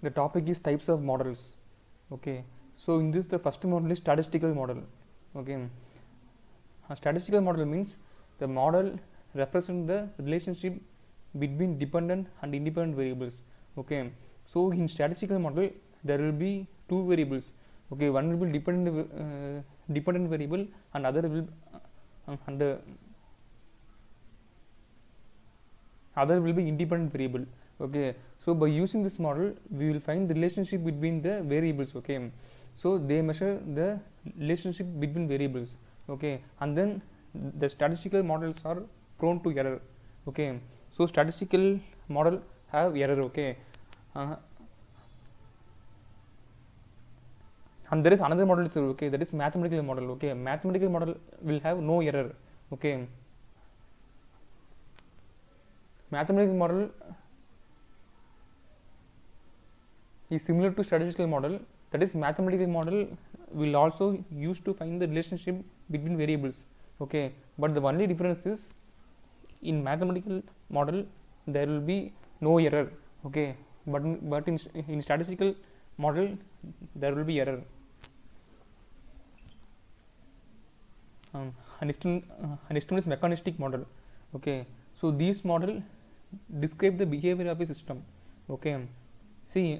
The topic is types of models. Okay, so in this the first model is statistical model. Okay, a statistical model means the model represents the relationship between dependent and independent variables. Okay, so in statistical model there will be two variables. Okay, one will be dependent variable and other will be independent variable. Okay, so by using this model we will find the relationship between the variables. Okay, so they measure the relationship between variables. Okay, and then the statistical models are prone to error. Okay, so statistical model have error. Okay, uh, and there is another model. Okay, that is mathematical model. Okay, mathematical model will have no error. Okay, mathematical model is similar to statistical model. That is, mathematical model will also use to find the relationship between variables. Okay, but the only difference is in mathematical model there will be no error. Okay, but in statistical model there will be error. Next one is mechanistic model. Okay, so these model describe the behavior of a system. Okay, see,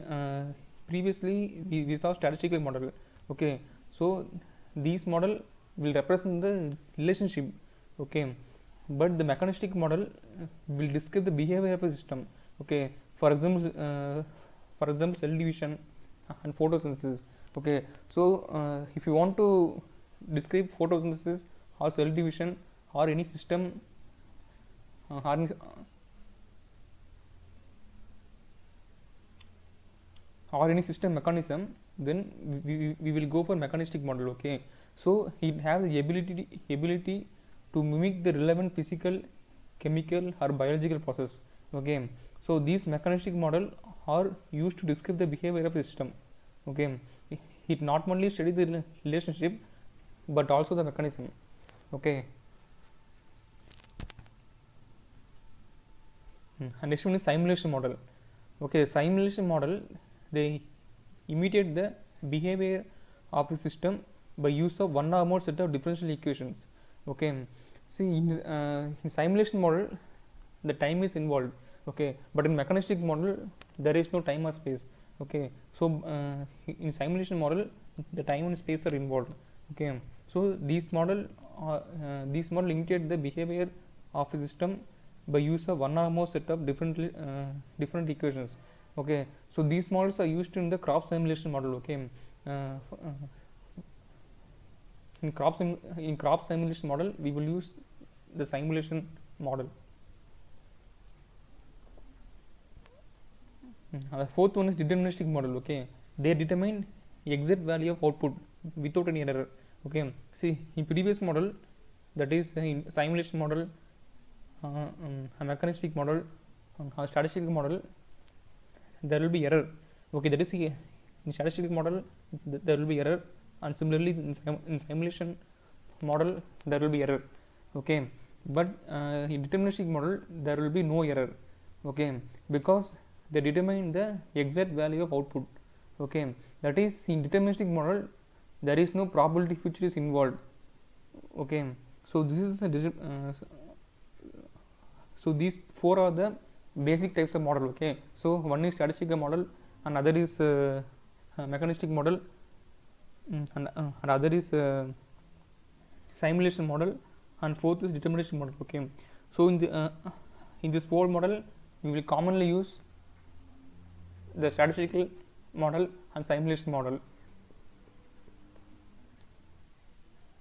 previously we saw statistical model. Okay, so these model will represent the relationship. Okay, but the mechanistic model will describe the behavior of a system. Okay, for example cell division and photosynthesis. Okay, so if you want to describe photosynthesis or cell division or any system or any system mechanism, then we will go for mechanistic model. Okay, so it has the ability to mimic the relevant physical, chemical or biological process. Okay, so these mechanistic model are used to describe the behavior of a system. Okay, it not only study the relationship but also the mechanism. Okay, and next one is simulation model. Okay, simulation model, they imitate the behavior of a system by use of one or more set of differential equations. Okay, see, in simulation model the time is involved. Okay, but in mechanistic model there is no time or space. Okay, so in simulation model the time and space are involved. Okay, so these model imitate the behavior of a system by use of one or more set of different equations. Okay, so these models are used in the crop simulation model. Okay, in crop simulation model we will use the simulation model. The fourth one is deterministic model. Okay, they determine exact value of output without any error. Okay, see, in previous model, that is in simulation model, a mechanistic model, a statistical model, there will be error. Okay, that is in statistical model there will be error, and similarly in simulation model there will be error. Okay, but in deterministic model there will be no error. Okay, because they determine the exact value of output. Okay, that is, in deterministic model there is no probability feature is involved. Okay, so this is so these four are the basic types of model. Okay, so one is statistical model, another is mechanistic model, and other is simulation model, and fourth is deterministic model. Okay, so in this four model we will commonly use the statistical model and simulation model.